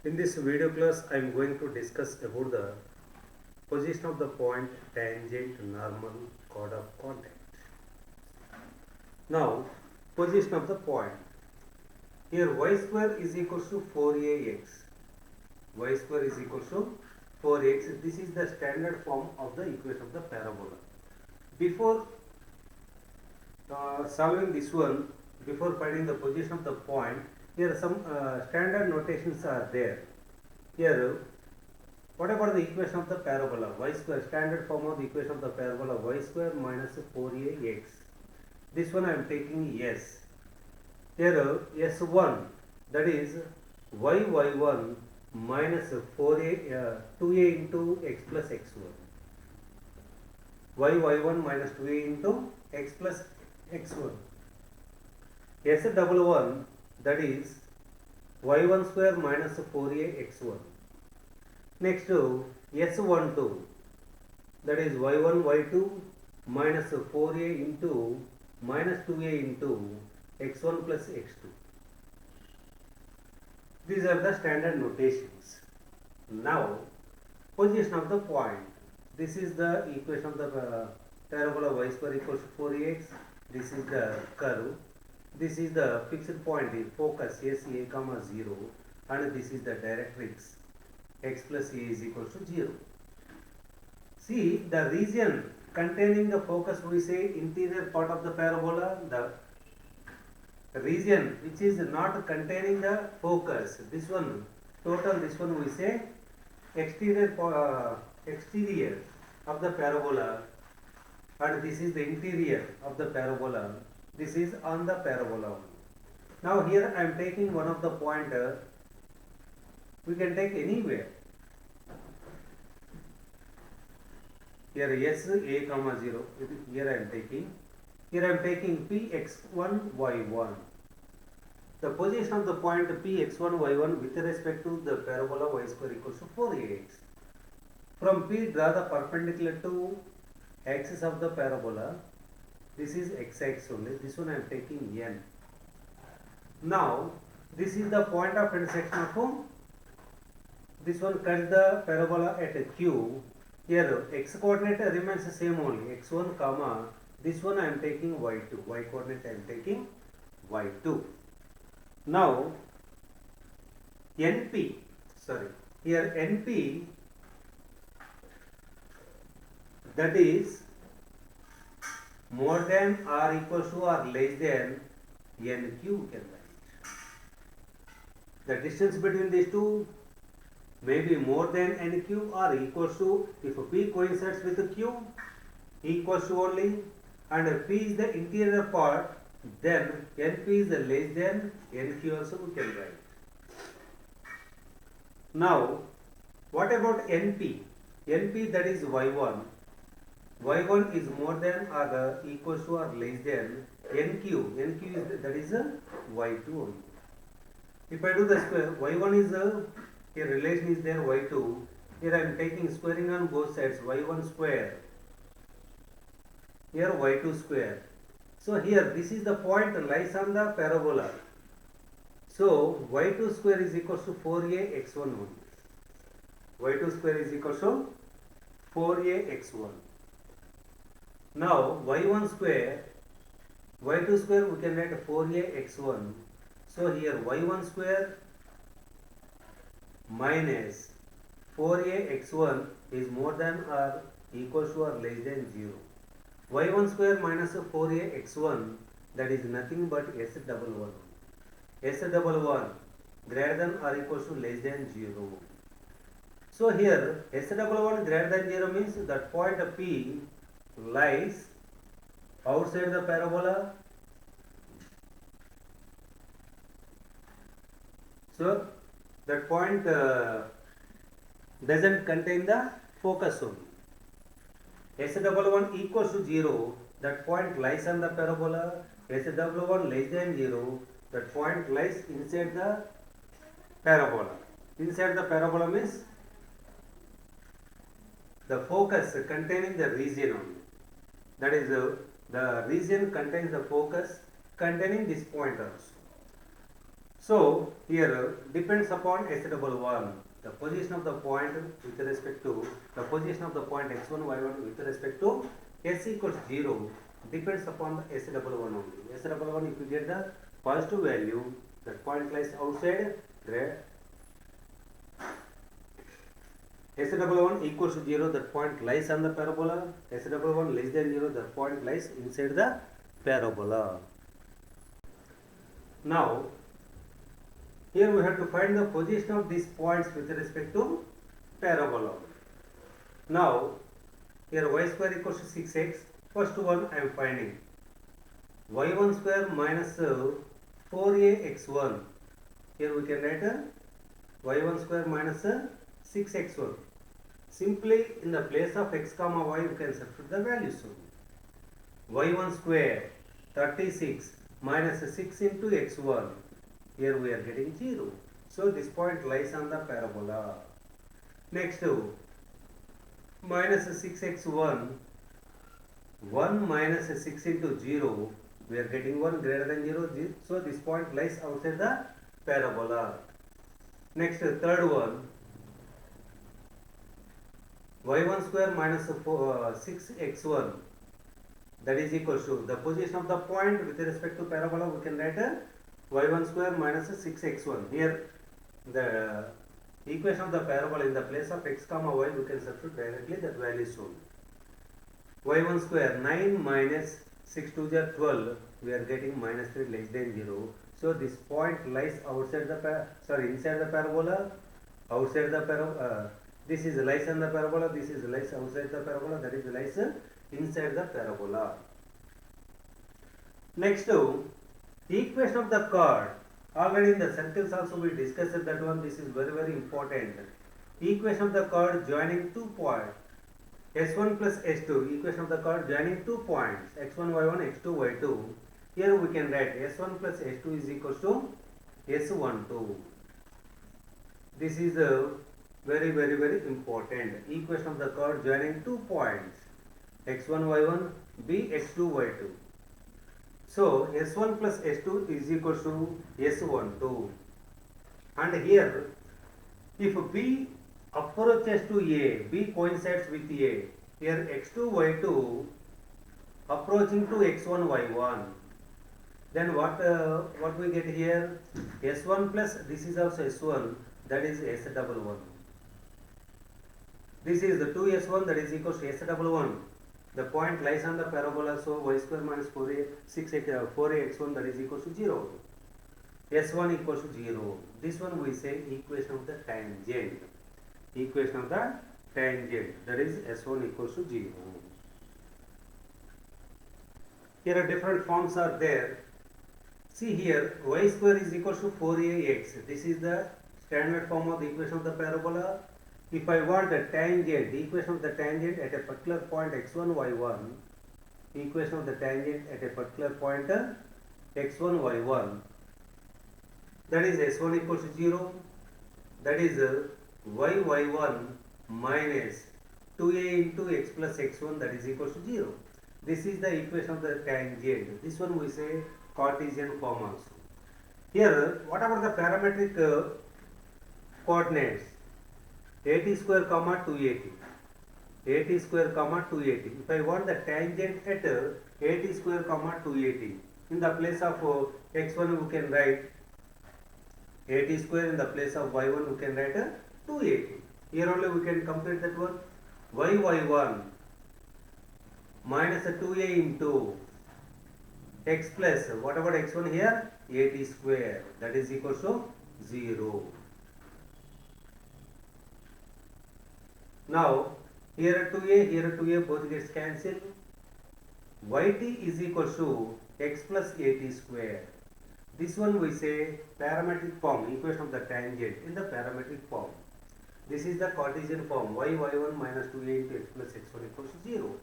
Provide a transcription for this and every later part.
In this video class, I am going to discuss about the position of the point, tangent, normal, chord of contact. Now, position of the point. Here y square is equal to 4ax. Y square is equal to 4x. This is the standard form of the equation of the parabola. Before solving this one, before finding the position of the point, here some standard notations are there. Here, what about the equation of the parabola? Y square, standard form of the equation of the parabola, y square minus 4ax. This one I am taking S. Here S1, that is y1 minus 2a into x plus x1. y1 minus 2a into x plus x1. S11, that is y1 square minus 4a x1. Next S12, that is y1 y2 minus 4a into minus 2a into x1 plus x2. These are the standard notations. Now, position of the point. This is the equation of the parabola y square equals to 4ax. This is the curve. This is the fixed point, the focus S a comma 0, and this is the directrix x plus a is equal to 0. See, the region containing the focus, we say interior part of the parabola. The region which is not containing the focus, this one total, this one we say exterior of the parabola, and this is the interior of the parabola. This is on the parabola. Now here I am taking one of the pointer. We can take anywhere. Here S a comma 0. Here I am taking. Here I am taking Px1 y1. The position of the point Px1 y1 with respect to the parabola y square equals to 4ax. From P, draw the perpendicular to axis of the parabola. This is x-axis only. This one I am taking n. Now, this is the point of intersection of whom? This one cuts the parabola at a Q. Here x coordinate remains the same only, x1 comma, this one I am taking y2, y coordinate I am taking y2. Now NP, here NP, that is more than or equals to or less than NQ can write. The distance between these two may be more than NQ or equals to, if P coincides with Q, equals to only, and if P is the interior part, then NP is the less than NQ also we can write. Now, what about NP? NP, that is Y1. Y1 is more than or equals to or less than NQ. NQ is that is Y2 only. If I do the square, Y1 is here relation is there y2. Here I am taking squaring on both sides, y1 square. Here y2 square. So here this is the point lies on the parabola. So y2 square is equal to 4a x1 only. Y2 square is equal to 4a x1. Now y1 square, y2 square we can write 4a x1. So here y1 square minus 4a x1 is more than or equals to or less than 0. y1 square minus 4a x1, that is nothing but S11. S11 greater than or equals to less than 0. So here S11 greater than 0 means that point P lies outside the parabola. So that point doesn't contain the focus only. S11 equals to 0, that point lies on the parabola. S11 less than 0, that point lies inside the parabola. Inside the parabola means the focus containing the region only. That is the region contains the focus containing this point also. So here depends upon S11. The position of the point with respect to the position of the point x1 y1 with respect to s equals 0 depends upon the S11 only. S11, if you get the positive value, that point lies outside the S11 equals to 0, that point lies on the parabola. S11 less than 0, that point lies inside the parabola. Now here we have to find the position of these points with respect to parabola. Now here y square equals to 6x. First one I am finding y1 square minus 4ax1. Here we can write y1 square minus 6x1. Simply in the place of x comma y we can substitute the values. y1 square 36 minus 6 into x1. Here we are getting 0. So this point lies on the parabola. Next, minus 6x1, 1 minus 6 into 0, we are getting 1 greater than 0. So this point lies outside the parabola. Next, third one, y1 square minus 6x1, that is equal to the position of the point with respect to parabola. We can write y1 square minus 6x1. Here the equation of the parabola in the place of x comma y we can substitute directly, that value is shown. y1 square 9 minus 6 to the 12, we are getting minus 3 less than 0. So this point lies outside the inside the parabola, outside the parabola. This is lies on the parabola, this is lies outside the parabola, that is lies inside the parabola. Next, equation of the chord. Already in the circles also we discussed that one. This is very, very important. Equation of the chord joining 2 points. S1 plus S2. Equation of the chord joining 2 points. X1, Y1, X2, Y2. Here we can write S1 plus S2 is equal to S12. This is very, very, very important. Equation of the chord joining 2 points. X1, Y1, B, X2, Y2. So S1 plus S2 is equal to S12. And here, if B approaches to A, B coincides with A. Here X2, Y2 approaching to X1, Y1. Then what we get here? S1 plus, this is also S1, that is S11. This is the 2S1, that is equal to S11. The point lies on the parabola, so y square minus 4ax1, that is equal to 0. S1 equals to 0. This one we say equation of the tangent. Equation of the tangent, that is S1 equals to 0. Here different forms are there. See here, y square is equal to 4ax. This is the standard form of the equation of the parabola. If I want the tangent, the equation of the tangent at a particular point x1, y1, equation of the tangent at a particular point x1, y1, that is s1 equals to 0, that is y1 minus 2a into x plus x1, that is equals to 0. This is the equation of the tangent. This one we say Cartesian form also. Here, whatever the parametric coordinates, 80 square comma 280, 80 square comma 280. If I want the tangent at 80 square comma 280, in the place of x1 we can write 80 square, in the place of y1 we can write 280. Here only we can complete that one. y1 minus 2a into x plus whatever x1 here, 80 square, that is equal to 0. Now here 2a both gets cancelled. Yt is equal to x plus 80 square. This one we say parametric form, equation of the tangent in the parametric form. This is the Cartesian form, y1 minus 2a into x plus x1 equals to 0.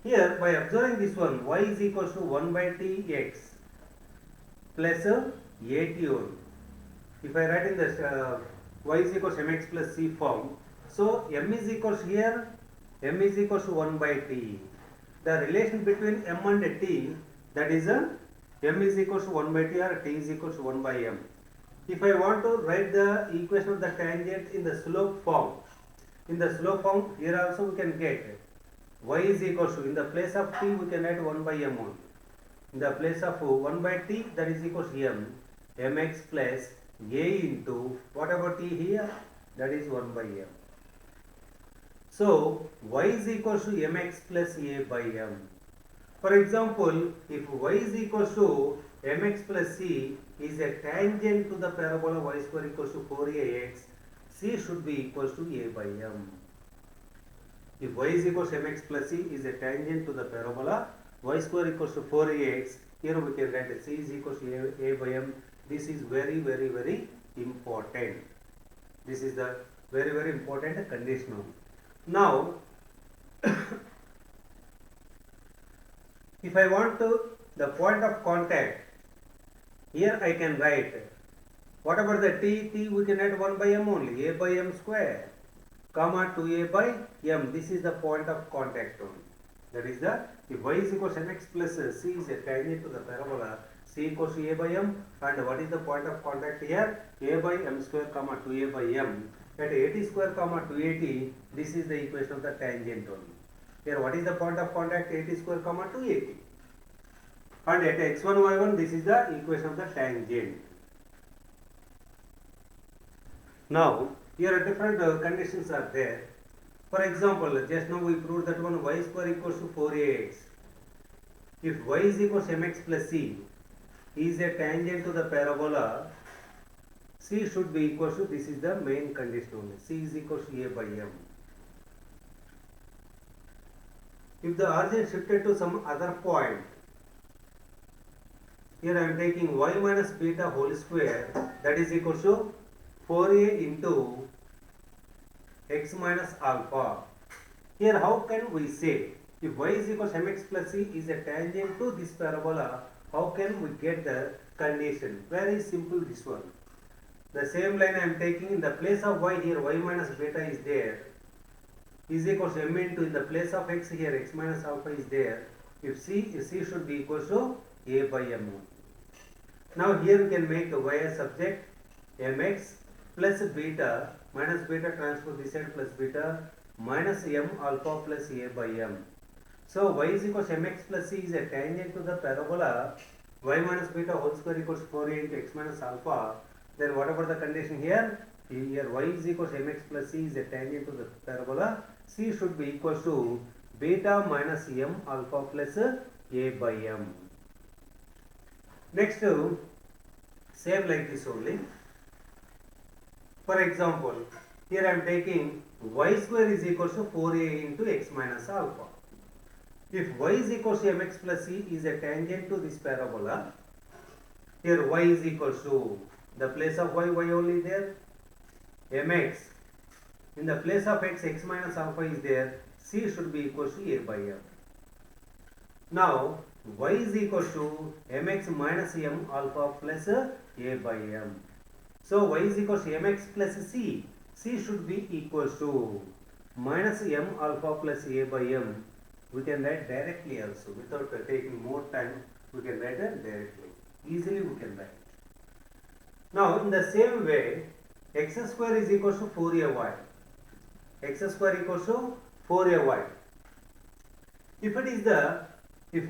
Here by observing this one, y is equal to 1 by tx plus at only. If I write in the y is equal to mx plus c form, so m is equal to here, m is equal to 1 by t. The relation between m and t, that is m is equal to 1 by t or t is equal to 1 by m. if I want to write the equation of the tangent in the slope form, here also we can get y is equal to, in the place of t we can write 1 by m only. In the place of 1 by t, that is equal to mx plus a into, what about t here? That is 1 by m. So y is equal to mx plus a by m. For example, if y is equal to mx plus c is a tangent to the parabola y square equals to 4ax, c should be equal to a by m. If y is equal to mx plus c is a tangent to the parabola y square equals to 4ax, here we can write c is equal to a by m. This is very, very, very important. This is the very, very important condition. Now, if I want to the point of contact, here I can write, what about the t we can write 1 by m only, a by m square, comma 2a by m. This is the point of contact only. That is the, if y is equal to mx plus c is a tangent to the parabola, c equals to a by m, and what is the point of contact here? A by m square comma 2a by m. At 80 square comma 280, this is the equation of the tangent only. Here what is the point of contact? 80 square comma 280. And at x1 y1, this is the equation of the tangent. Now here different conditions are there. For example, just now we proved that one y square equals to 4ax. If y is equal to mx plus c is a tangent to the parabola, c should be equal to, this is the main condition only, c is equal to a by m. If the origin shifted to some other point, here I am taking y minus beta whole square, that is equal to 4a into x minus alpha. Here how can we say, if y is equal to mx plus c is a tangent to this parabola, how can we get the condition? Very simple, this one. The same line I am taking, in the place of y, here y minus beta is there, is equal to m into, in the place of x, here x minus alpha is there. If c should be equal to a by m. Now here we can make y as subject, mx plus beta minus beta transpose this side plus beta minus m alpha plus a by m. So y is equal to mx plus c is a tangent to the parabola y minus beta whole square equals 4a into x minus alpha. Then what about the condition here? Here y is equal to mx plus c is a tangent to the parabola. C should be equal to beta minus m alpha plus a by m. Next, same like this only. For example, here I am taking y square is equal to 4a into x minus alpha. If y is equal to mx plus c is a tangent to this parabola, here y is equal to, the place of y only there, mx. In the place of x, x minus alpha is there, c should be equal to a by m. Now, y is equal to mx minus m alpha plus a by m. So, y is equal to mx plus c, c should be equal to minus m alpha plus a by m. We can write directly also, without taking more time, we can write it directly. Easily we can write. Now, in the same way, x square is equal to 4ay. X square equals to 4ay. If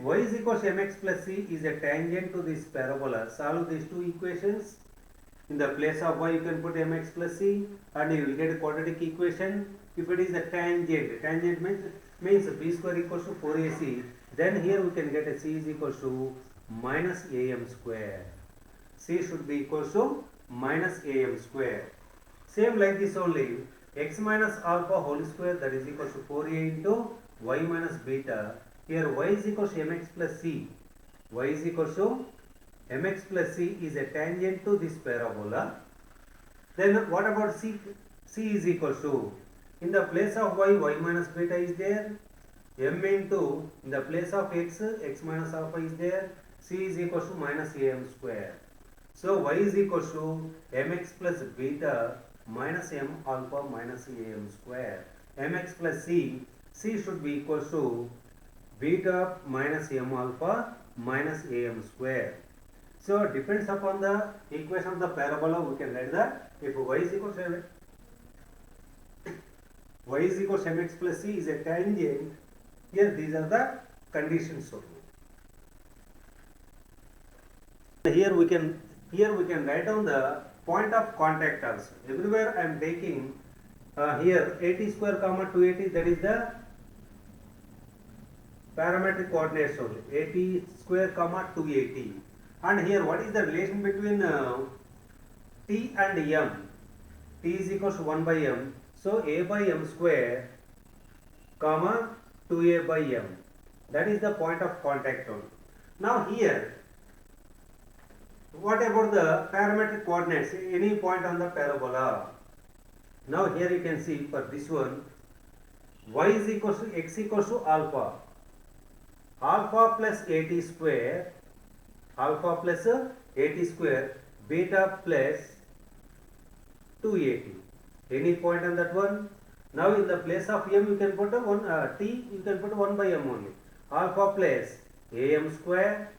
y is equal to mx plus c is a tangent to this parabola, solve these two equations. In the place of y, you can put mx plus c and you will get a quadratic equation. If it is a tangent means b square equals to 4ac, then here we can get a c is equal to minus am square. C should be equal to minus am square. Same like this only, x minus alpha whole square, that is equal to 4a into y minus beta. Here y is equal to mx plus c. Y is equal to mx plus c is a tangent to this parabola. Then what about c? C is equal to, in the place of y, y minus beta is there, m into, in the place of x, x minus alpha is there, c is equal to minus am square. So y is equal to mx plus beta minus m alpha minus am square. Mx plus c, c should be equal to beta minus m alpha minus am square. So depends upon the equation of the parabola, we can write that if y is equal to mx plus c is a tangent. Here these are the conditions only. Here we can write down the point of contact also. Everywhere I am taking here 80 square comma 280, that is the parametric coordinates only, 80 square comma 280. And here what is the relation between t and m? T is equals to 1 by m. So a by m square comma 2a by m. That is the point of contact only. Now here, what about the parametric coordinates? Any point on the parabola. Now here you can see for this one, y is equals to x equals to alpha. Alpha plus 80 square, alpha plus 80 square, beta plus 280. Any point on that one? Now in the place of m you can put a t, you can put 1 by m only. Alpha plus am square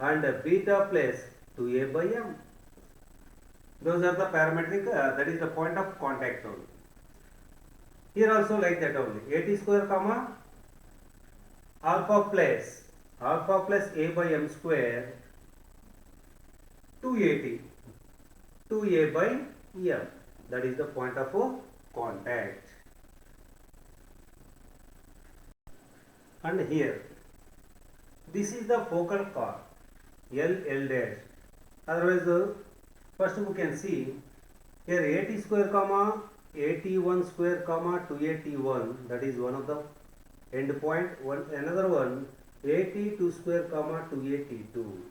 and beta plus 2a by m. Those are the parametric, that is the point of contact only. Here also like that only, 80 square comma alpha plus a by m square 280 2a by m. That is the point of contact. And here, this is the focal chord L dash. Otherwise, first we can see here 80 square comma 81 square comma 281. That is one of the end point. Another one 82 square comma 282.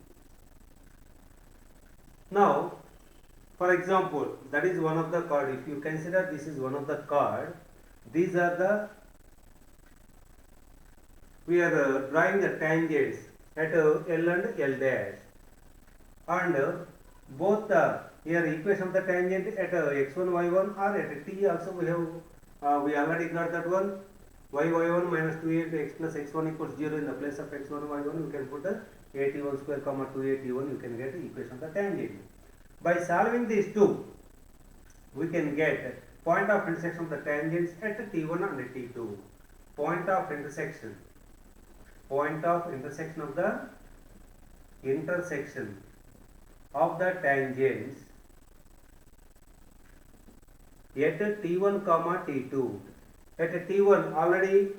Now, for example, that is one of the chord. If you consider this is one of the chord, these are the, we are drawing the tangents at L and L dash, and both the here equation of the tangent at x1 y1 or at t also we have we already got that one, y1 minus 2a x plus x1 equals 0. In the place of x1 y1 you can put the 81 square comma 281, you can get the equation of the tangent. By solving these two, we can get point of intersection of the tangents at t1 and t2. Point of intersection of the intersection of the tangents at t1 comma t2. At t1 already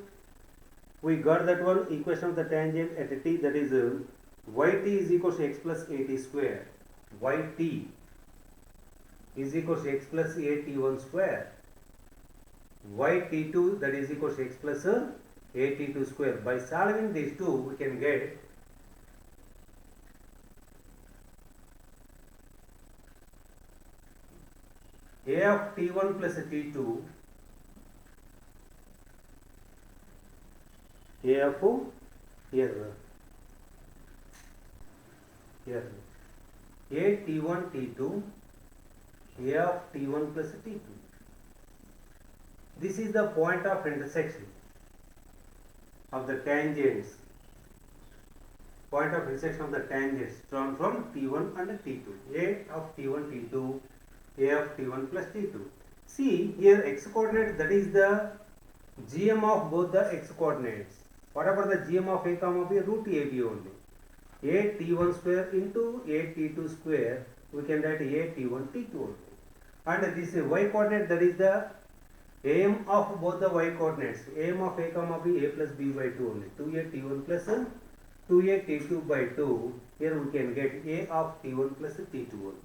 we got that one equation of the tangent at t, that is yt is equal to x plus at square. Yt is equal to x plus at1 square. Yt2 that is equal to x plus at2 square. By solving these two, we can get a of t1 plus t2, a of here a t1 t2, a of t1 plus t2. This is the point of intersection of the tangents, point of intersection of the tangents from t1 and t2, a of t1 t2, a of t1 plus t2. See here x coordinate, that is the gm of both the x coordinates. Whatever the gm of a comma b, root ab only. A t1 square into a t2 square, we can write a t1 t2 only. And this y coordinate, that is the am of both the y coordinates, am of a comma b, a plus b by 2 only, 2a t1 plus 2a t2 by 2. Here we can get a of t1 plus t2 only.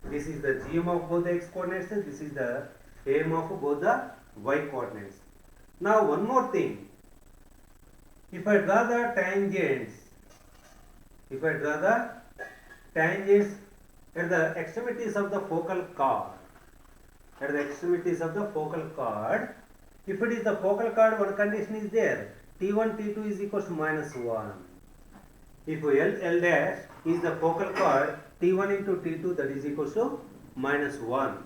This is the gm of both the x coordinates, this is the am of both the y coordinates. Now one more thing, if I draw the tangents, at the extremities of the focal chord, if it is the focal chord, one condition is there, t1 t2 is equal to minus 1. If L dash is the focal chord, t1 into t2, that is equal to minus 1.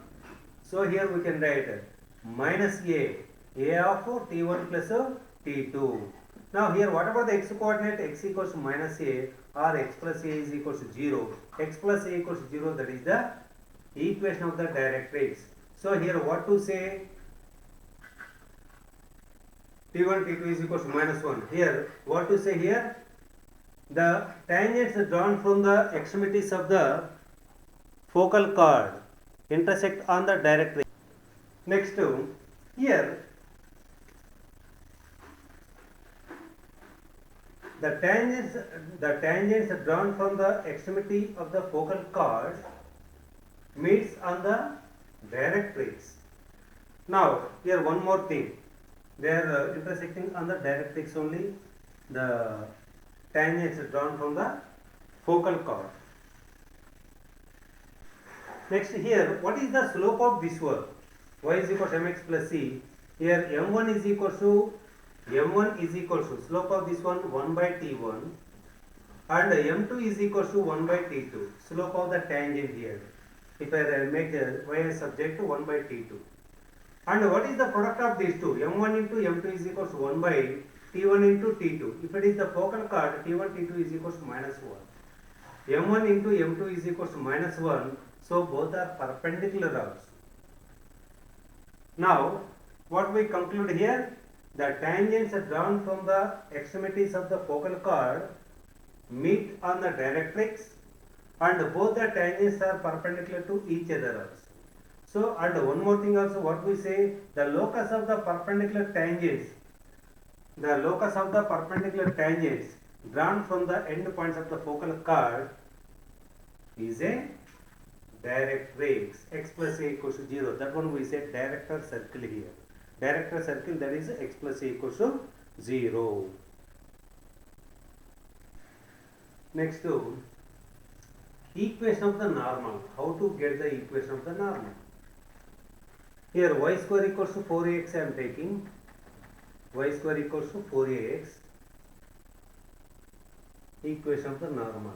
So here we can write minus a of t1 plus t2. Now here whatever the x coordinate, x equals to minus a, or x plus a is equals to 0. X plus a equals to 0, that is the equation of the directrix. So here what to say? T1 T2 is equals to minus 1. Here what to say here? The tangents drawn from the extremities of the focal chord intersect on the directrix. Next, here the tangents drawn from the extremity of the focal chord meets on the directrix. Now here one more thing, they are intersecting on the directrix only, the tangents drawn from the focal chord. Next here, what is the slope of this one? Y is equal to mx plus c. Here m1 is equal to slope of this one 1 by t1, and m2 is equal to 1 by t2, slope of the tangent here. If I make y as subject to 1 by t2. And what is the product of these two? m1 into m2 is equal to 1 by t1 into t2. If it is the focal chord, t1 t2 is equal to minus 1. m1 into m2 is equal to minus 1. So both are perpendicular also. Now what we conclude here? The tangents drawn from the extremities of the focal chord meet on the directrix, and both the tangents are perpendicular to each other also. So, and one more thing also, what we say, the locus of the perpendicular tangents drawn from the end points of the focal chord is a directrix. X plus a equals to 0. That one we said director circle here. Director circle, that is x plus a equals to 0. Next, equation of the normal. How to get the equation of the normal? Here y square equals to 4ax I am taking. Y square equals to 4ax. Equation of the normal.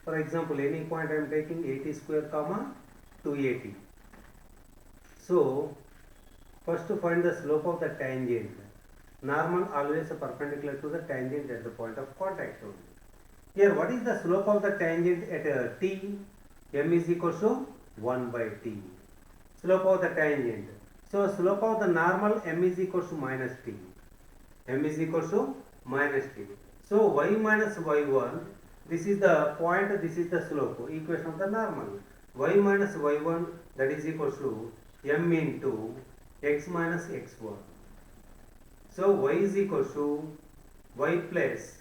For example, any point I am taking 80 square comma 280. So first to find the slope of the tangent. Normal always perpendicular to the tangent at the point of contact only. Here what is the slope of the tangent at t? M is equal to 1 by t. Slope of the tangent. So slope of the normal m is equal to minus t. M is equal to minus t. So y minus y1, this is the point, this is the slope, equation of the normal. Y minus y1, that is equal to m into x minus x1. So y is equal to y plus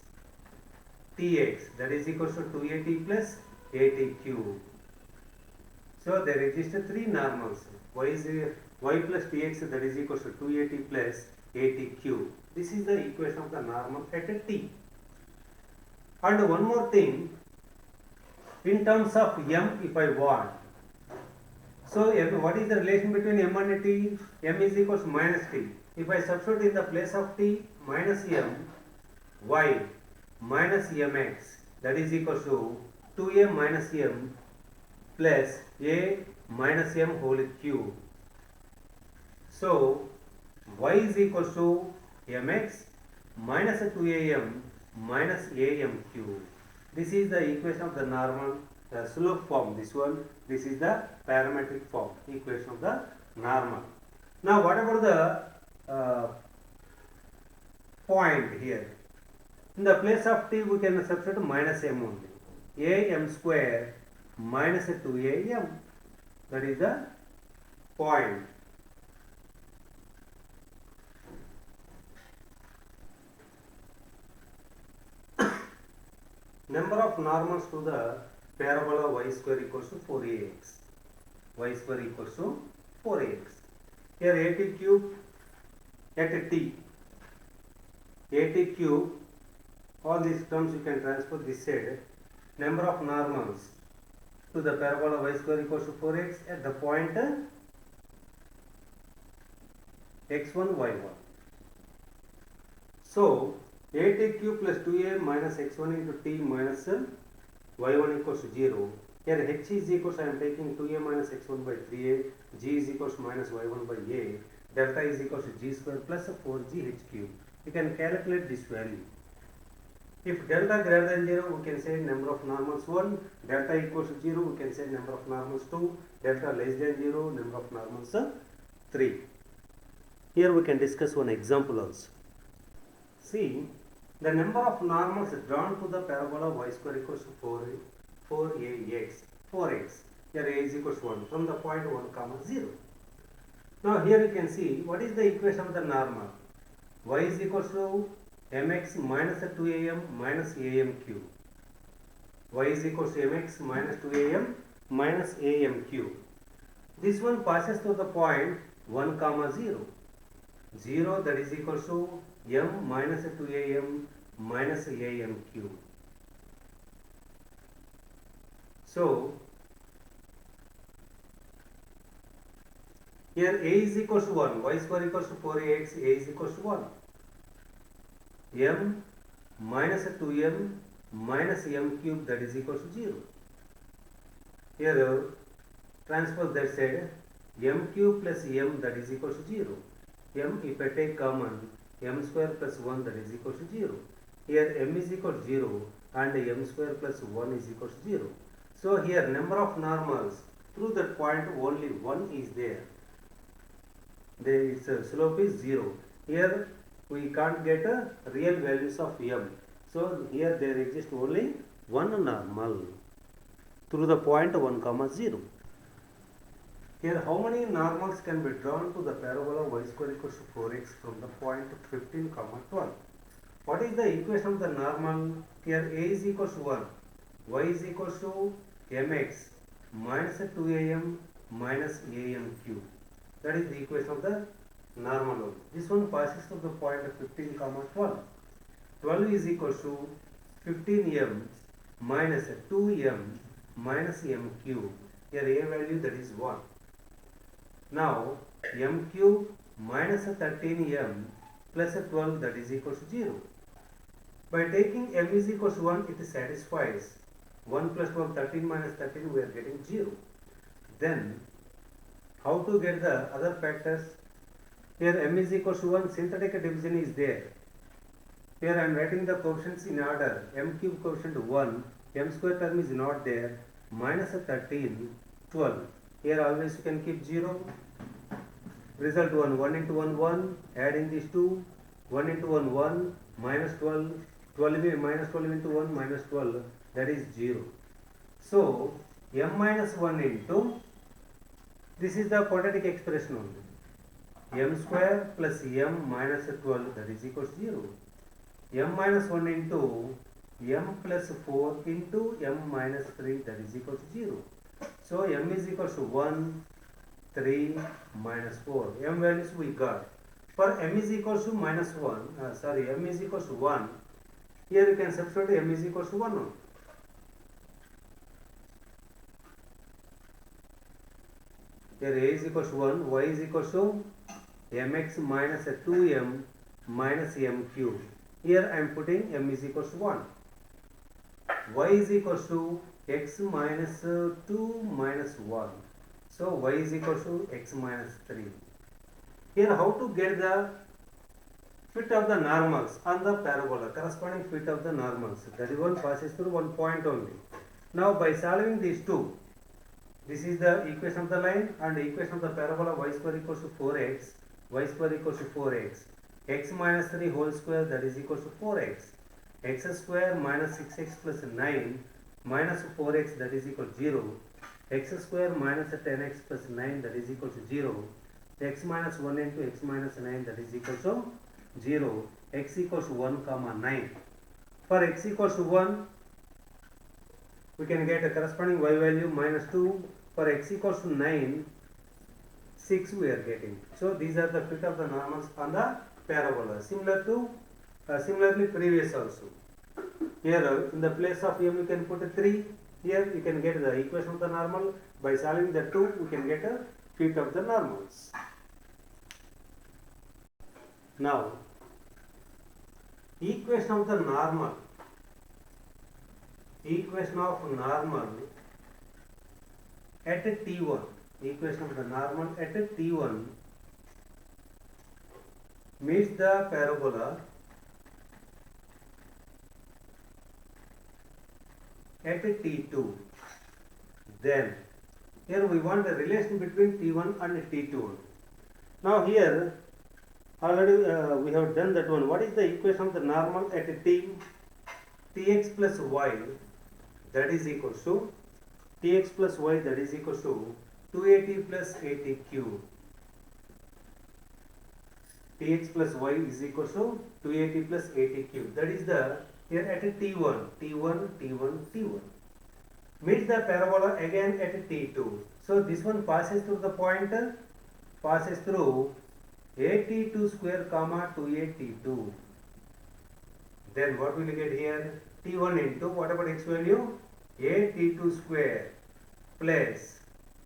tx, that is equal to 2at plus at cube. So there exist three normals. Y plus tx, that is equal to 2at plus at cube. This is the equation of the normal at t. And one more thing, in terms of m, if I want. So what is the relation between m and t? M is equal to minus t. If I substitute in the place of t minus m, y minus mx, that is equal to 2m minus m plus a minus m whole cube. So y is equal to mx minus 2am minus am cube. This is the equation of the normal slope form. This is the parametric form, equation of the normal. Now what about the point here? In the place of t we can substitute minus m only. Am square minus 2am, that is the point. Number of normals to the parabola y square equals to 4ax. Y square equals to 4ax. Here at cube at t. At cube, all these terms you can transfer this side. Number of normals to the parabola y square equals to 4x at the point x1, y1. So at cube plus 2a minus x1 into t minus y1 equals to 0. Here h is equals, I am taking 2a minus x1 by 3a, g is equals to minus y1 by a, delta is equals to g square plus 4g h cube. You can calculate this value. If delta greater than 0, we can say number of normals 1, delta equals to 0, we can say number of normals 2, delta less than 0, number of normals 3. Here we can discuss one example also. See, the number of normals drawn to the parabola y square equals to 4x, here a is equals to 1 from the point 1 comma 0. Now here you can see what is the equation of the normal. Y is equals to mx minus 2am minus am cube. Y is equals to mx minus 2am minus am cube. This one passes to the point 1 comma 0. 0, that is equals to m minus 2am minus am cube. So here a is equals to 1, y square equals to 4ax, a is equals to 1. M minus 2m minus m cube, that is equals to 0. Here transpose that side, m cube plus m, that is equals to 0. M, if I take common, m square plus 1, that is equals to 0. Here m is equal to 0 and m square plus 1 is equals to 0. So here number of normals through that point only 1 is there. Its slope is 0. Here we can't get real values of m. So here there exists only one normal through the point 1 comma 0. Here how many normals can be drawn to the parabola y square equals to 4x from the point 15 comma 12? What is the equation of the normal? Here a is equals to 1, y is equals to mx minus 2am minus am cube. That is the equation of the normal. This one passes to the point 15 comma 12. 12 is equals to 15m minus 2m minus m cube. Here a value, that is 1. Now m cube minus 13m plus 12, that is equals to 0. By taking m is equals to 1, it satisfies 1 plus 12, 13 minus 13, we are getting 0. Then how to get the other factors? Here m is equals to 1, synthetic division is there. Here I am writing the coefficients in order. M cube coefficient 1, m square term is not there, minus 13, 12. Here always you can keep 0. Result 1, 1 into 1, 1, adding these 2, 1 into 1, 1, minus 12, 12 minus 12 into 1, minus 12, that is 0. So m minus 1 into, this is the quadratic expression only, m square plus m minus 12, that is equals to 0. M minus 1 into m plus 4 into m minus 3, that is equal to 0. So m is equal to 1, 3, minus 4. M values we got. For m is equal to minus 1, m is equal to 1, here you can substitute m is equal to 1 only. Here a is equal to 1, y is equal to mx minus 2m minus m cube. Here I am putting m is equal to 1. Y is equal to x minus 2 minus 1. So y is equal to x minus 3. Here how to get the fit of the normals on the parabola, corresponding fit of the normals. That is one passes through one point only. Now by solving these two, this is the equation of the line and the equation of the parabola y square equals to 4x, y square equals to 4x, x minus 3 whole square, that is equals to 4x, x square minus 6x plus 9 minus 4x, that is equal to 0, x square minus 10x plus 9, that is equal to 0, x minus 1 into x minus 9, that is equal to 0, x equals to 1 comma 9. For x equals to 1, we can get a corresponding y value minus 2. For x equals to 9, 6 we are getting. So these are the fit of the normals on the parabola. Similarly previous also. Here in the place of m you can put a 3. Here you can get the equation of the normal. By solving the 2, we can get a fit of the normals. Now equation of the normal. Equation of normal at T1. Equation of the normal at T1 meets the parabola at t2. Then here we want the relation between t1 and t2. Now here already we have done that one. What is the equation of the normal at t? Tx plus y, that is equal to tx plus y, that is equal to 2at plus 80 cube. Tx plus y is equal to 2at plus 80 cube. That is the here at t1, t1, t1, t1. Meet the parabola again at t2. So this one passes through the point, passes through at2 square comma 2at2. Then what will you get here? T1 into what about x value? at2 square plus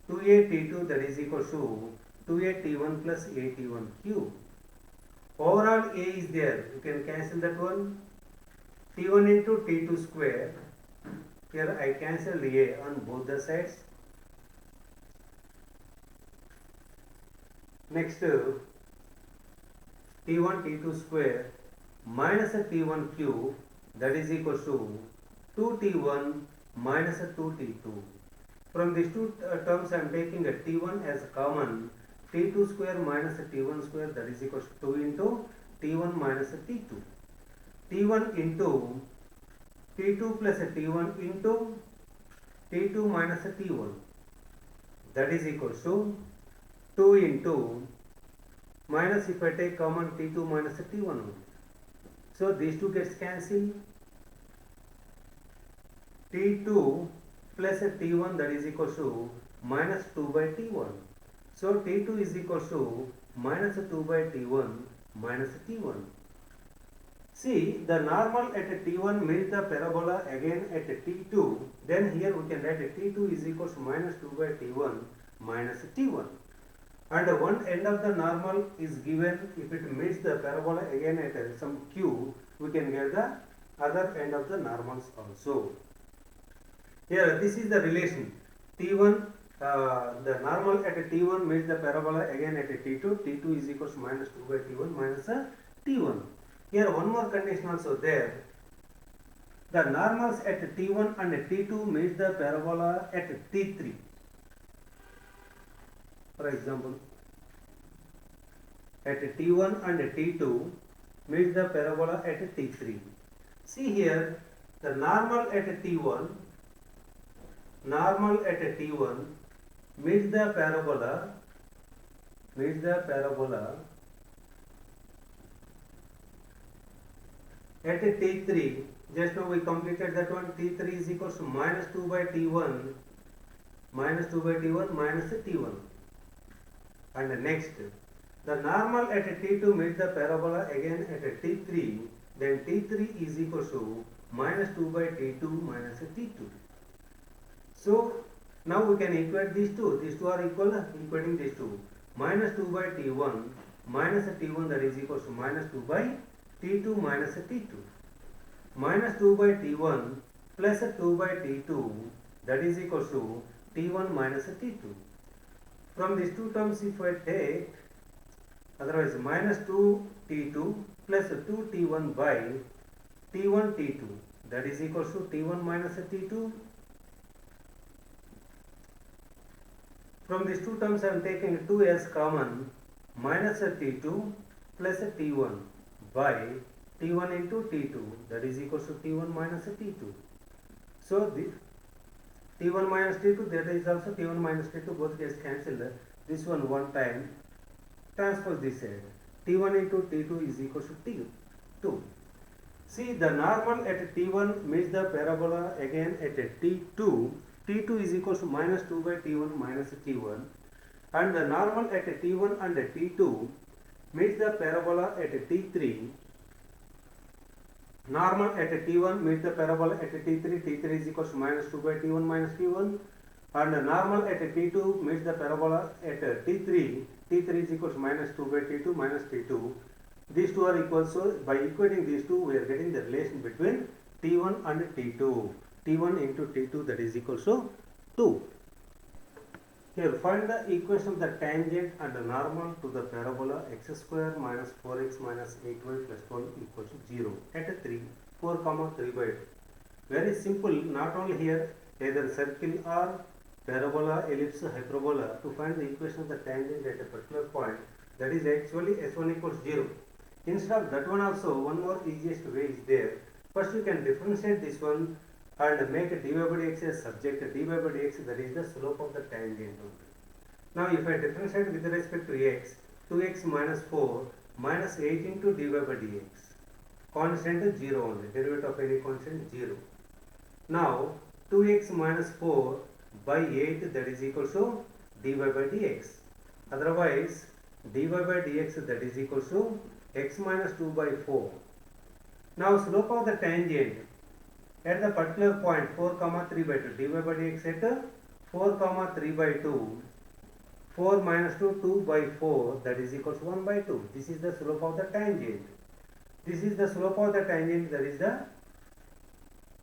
2at2, that is equal to 2at1 plus at1 cube. Overall a is there. You can cancel that one. T1 into t2 square. Here I cancel a on both the sides. Next T1 t2 square minus a t1 cube, that is equal to 2t1 minus a 2t2. From these two terms I am taking a t1 as common. T2 square minus a t1 square, that is equal to 2 into t1 minus a t2. T1 into t2 plus a t1 into t2 minus a t1, that is equal to 2 into minus, if I take common, t2 minus a t1. So these two gets cancelled. T2 plus a t1, that is equal to minus 2 by t1. So t2 is equal to minus 2 by t1 minus t1. See, the normal at t1 meets the parabola again at t2. Then here we can write t2 is equal to minus 2 by t1 minus t1. And one end of the normal is given. If it meets the parabola again at some q, we can get the other end of the normals also. Here this is the relation. T1, the normal at t1 meets the parabola again at t2. T2 is equal to minus 2 by t1 minus t1. Here one more condition also there. The normals at t1 and t2 meets the parabola at t3. For example, at t1 and t2 meets the parabola at t3. See here, the normal at t1 meets the parabola at t3. Just now we completed that one. T3 is equal to minus 2 by t1 minus t1. And next, the normal at t2 meets the parabola again at t3. Then t3 is equal to minus 2 by t2 minus t2. So now we can equate these two. These two are equal, equating these two. Minus 2 by t1 minus t1, that is equal to minus 2 by t2 minus t2. Minus 2 by t1 plus 2 by t2, that is equal to t1 minus t2. From these two terms if I take, otherwise minus 2 t2 plus 2 t1 by t1 t2, that is equal to t1 minus t2. From these two terms I am taking 2 as common. Minus t2 plus t1 by t1 into t2, that is equal to t1 minus t2. So the t1 minus t2, that is also t1 minus t2, both gets cancelled. This one time, transpose this side. t1 into t2 is equal to t2. See, the normal at t1 meets the parabola again at t2. t2 is equal to minus 2 by t1 minus t1. And the normal at t1 and t2 meets the parabola at t3. Normal at t1 meets the parabola at t3. t3 is equal to minus 2 by t1 minus t1. And the normal at t2 meets the parabola at t3. t3 is equal to minus 2 by t2 minus t2. These two are equal. So by equating these two, we are getting the relation between t1 and t2. t1 into t2, that is equal to 2. Here find the equation of the tangent and the normal to the parabola x square minus 4x minus 8y plus 12 equals to 0 at 3, 4 comma 3 by Very simple, not only here, either circle or parabola, ellipse, hyperbola, to find the equation of the tangent at a particular point, that is actually s1 equals 0. Instead of that one also, one more easiest way is there. First you can differentiate this one and make dy by dx as subject. Dy by dx, that is the slope of the tangent. Now if I differentiate with respect to x, 2x minus 4 minus 8 into dy by dx. Constant is 0 only, derivative of any constant 0. Now 2x minus 4 by 8, that is equal to dy by dx. Otherwise dy by dx, that is equal to x minus 2 by 4. Now slope of the tangent at the particular point 4 comma 3 by 2, dy by dx at 4 comma 3 by 2, 4 minus 2, 2 by 4, that is equal to 1 by 2. This is the slope of the tangent. This is the slope of the tangent, that is the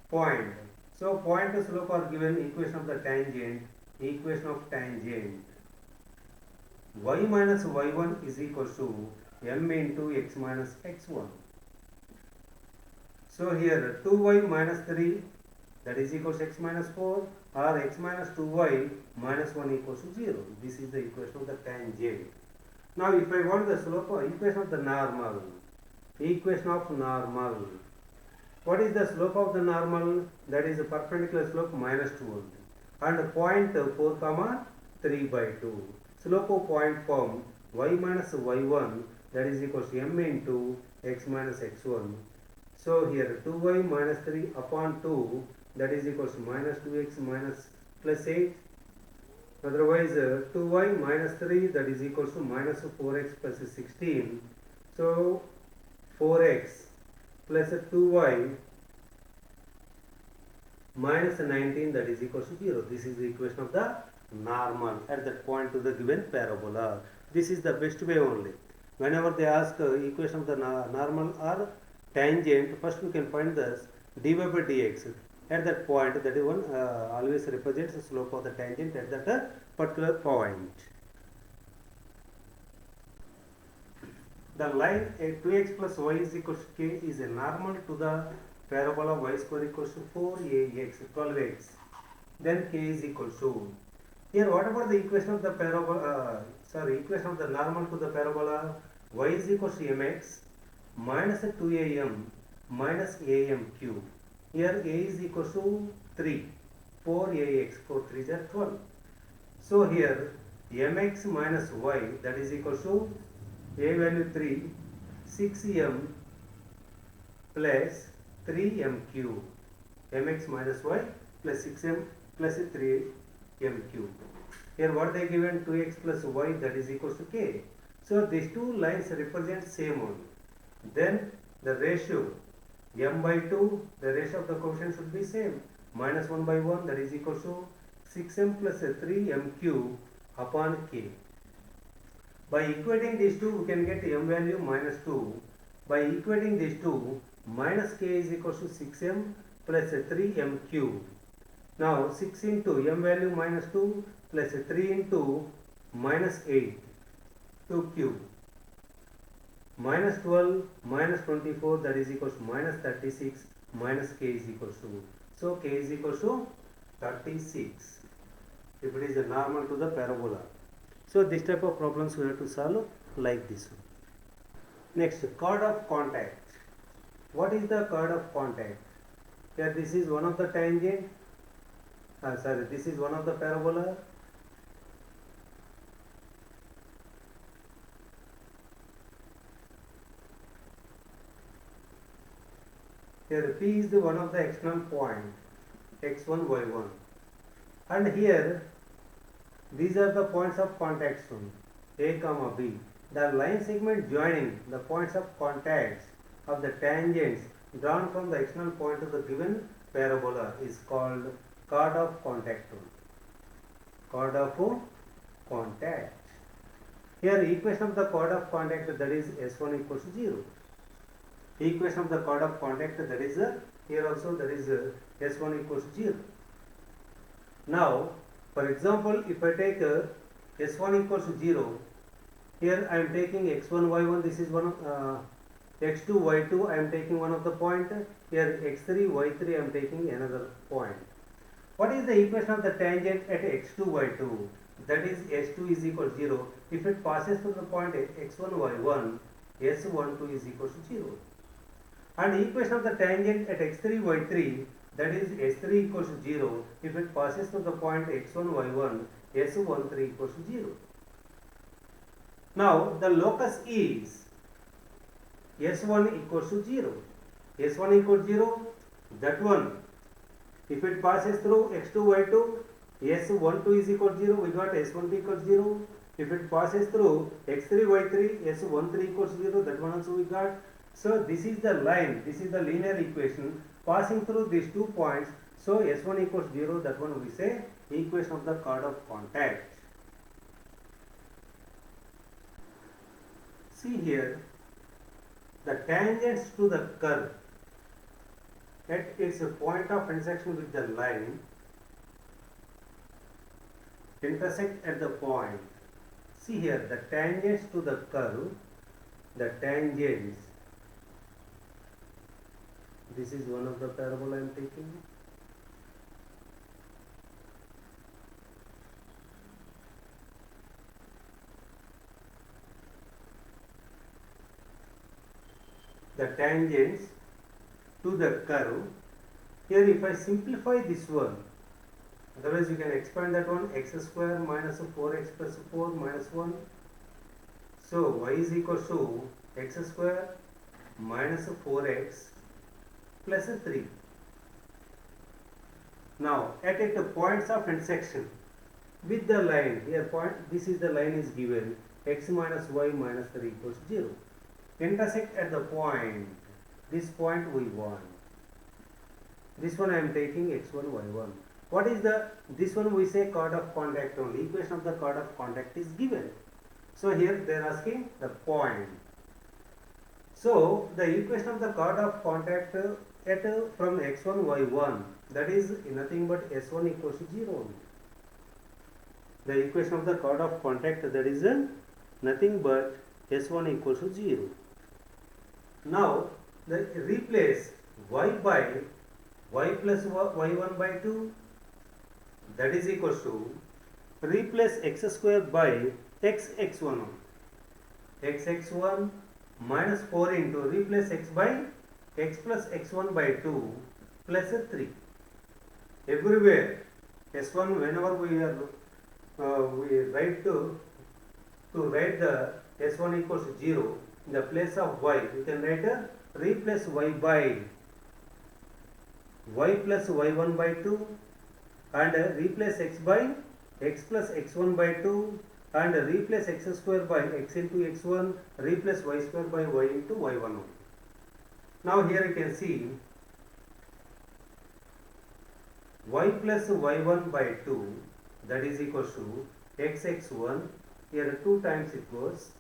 point. So point and slope are given, equation of the tangent, equation of tangent. Y minus y1 is equal to m into x minus x1. So here 2y minus 3, that is equal to x minus 4, or x minus 2y minus 1 equals to 0. This is the equation of the tangent. Now if I want the slope of equation of the normal, equation of normal. What is the slope of the normal? That is a perpendicular slope minus 2 only. And point 4 comma 3 by 2. Slope of point form y minus y1, that is equal to m into x minus x1. So here 2y minus 3 upon 2, that is equal to minus 2x minus plus 8. Otherwise 2y minus 3, that is equal to minus 4x plus 16. So 4x plus 2y minus 19, that is equal to 0. This is the equation of the normal at that point to the given parabola. This is the best way only. Whenever they ask equation of the normal or tangent, first we can find this dy by dx. At that point, that is one always represents the slope of the tangent at that particular point. The line 2x plus y is equal to k is a normal to the parabola y square equals to 4ax, 12x. Then k is equal to. Here, what about the equation of the parabola? Equation of the normal to the parabola y is equal to mx minus 2am minus am cube. Here a is equal to 3, 4ax, 4 3s are 12. So here mx minus y, that is equal to a value 3, 6m plus 3m cube. Mx minus y plus 6m plus 3m cube. Here what they given 2x plus y, that is equal to k. So these two lines represent same only. Then the ratio m by 2, the ratio of the quotient should be same. Minus 1 by 1, that is equal to 6m plus 3m cube upon k. By equating these two, we can get m value minus 2. By equating these two, minus k is equal to 6m plus 3m cube. Now 6 into m value minus 2 plus 3 into minus 8, 2 cube. Minus 12 minus 24, that is equal to minus 36, minus k is equal to. So k is equal to 36 if it is a normal to the parabola. So this type of problems we have to solve like this one. Next, chord of contact. What is the chord of contact? Here this is one of the tangent. This is one of the parabola. Here P is the one of the external point, x1, y1. And here these are the points of contact shown, A comma B. The line segment joining the points of contacts of the tangents drawn from the external point of the given parabola is called chord of contact. Chord of contact. Here equation of the chord of contact, that is S1 equals to 0. Equation of the chord of contact, that is here also, that is S1 equals to 0. Now for example, if I take S1 equals to 0, here I am taking x1, y1, this is one of x2, y2 I am taking one of the point, here x3, y3 I am taking another point. What is the equation of the tangent at x2, y2? That is s2 is equal to 0. If it passes through the point x1, y1, s12 is equal to 0. And the equation of the tangent at x3, y3, that is s3 equals to 0. If it passes through the point x1, y1, s13 equals to 0. Now the locus is s1 equals to 0. s1 equals 0, that one, if it passes through x2, y2, s12 is equal to 0, we got s12 equals 0. If it passes through x3, y3, s13 equals 0, that one also we got. So this is the line, this is the linear equation passing through these 2 points. So s1 equals 0, that one we say equation of the chord of contact. See here, the tangents to the curve at its point of intersection with the line intersect at the point. See here, the tangents to the curve, the tangents, this is one of the parabola I am taking. The tangents to the curve. Here if I simplify this one, otherwise you can expand that one, x square minus 4x plus 4 minus 1. So y is equal to x square minus 4x plus 3. Now at the points of intersection with the line, here point, this is the line is given, x minus y minus 3 equals 0. Intersect at the point, this point we want. This one I am taking x1, y1. What is the, this one we say chord of contact only, equation of the chord of contact is given. So here they are asking the point. So the equation of the chord of contact at from x1, y1, that is nothing but s1 equals to 0 only. The equation of the chord of contact, that is nothing but s1 equals to 0. Now replace y by y plus y1 by 2, that is equals to, replace x square by x1, xx1 minus 4 into, replace x by x plus x1 by 2 plus 3. Everywhere s1, whenever we are we write to write the s1 equals to 0, in the place of y we can write replace y by y plus y1 by 2 and replace x by x plus x1 by 2 and replace x square by x into x1, replace y square by y into y1. Now here you can see y plus y1 by 2, that is equals to xx1, here 2 times it goes,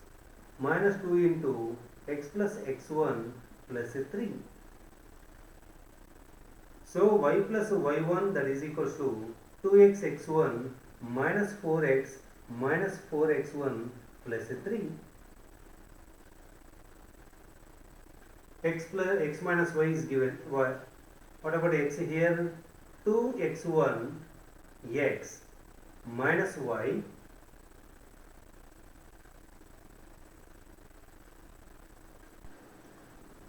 minus 2 into x plus x1 plus 3. So y plus y1, that is equals to 2x x1 minus 4x minus 4x1 plus 3. X plus x minus y is given. What about x here? 2x1 x minus y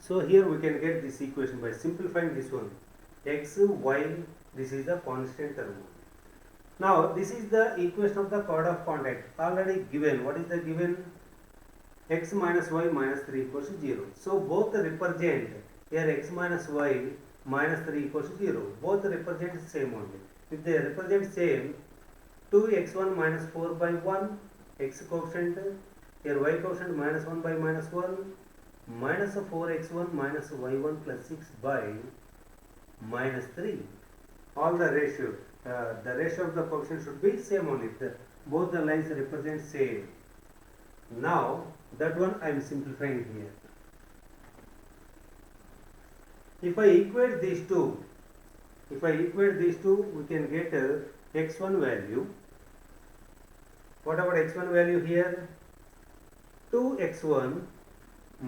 So here we can get this equation by simplifying this one. X, y, this is the constant term. Now this is the equation of the chord of contact already given. What is the given? X minus y minus 3 equals to 0. So both represent, here x minus y minus 3 equals to 0. Both represent same only. If they represent same, 2x1 minus 4 by 1, x coefficient, here y coefficient minus 1 by minus 1, minus 4x1 minus y1 plus 6 by minus 3. All the ratio of the coefficient should be same only. Both the lines represent same. Now that one I am simplifying here. If I equate these two, we can get x1 value. What about x1 value here? 2x1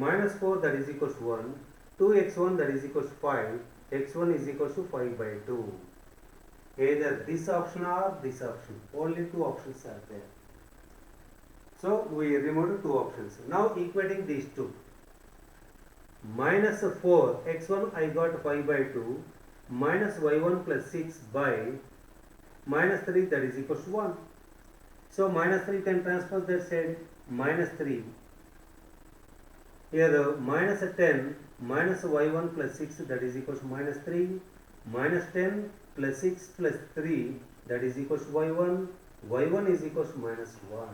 minus 4 that is equals to 1, 2x1 that is equals to 5, x1 is equals to 5 by 2. Either this option or this option, only two options are there. So we removed two options. Now equating these two. Minus 4, x1 I got 5 by 2, minus y1 plus 6 by minus 3 that is equals to 1. So minus 3 can transfer that side, minus 3. Here minus 10 minus y1 plus 6 that is equals to minus 3, minus 10 plus 6 plus 3 that is equals to y1, y1 is equals to minus 1.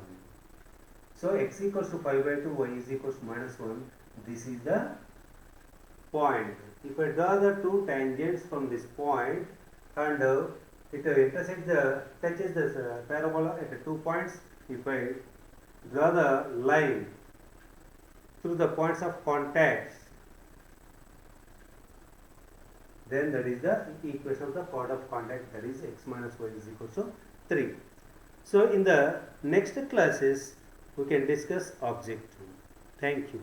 So x equals to 5 by 2, y is equals to minus 1. This is the point. If I draw the two tangents from this point and it touches the parabola at 2 points, if I draw the line through the points of contact, then that is the equation of the point of contact, that is x minus y is equal to 3. So in the next classes we can discuss object 2. Thank you.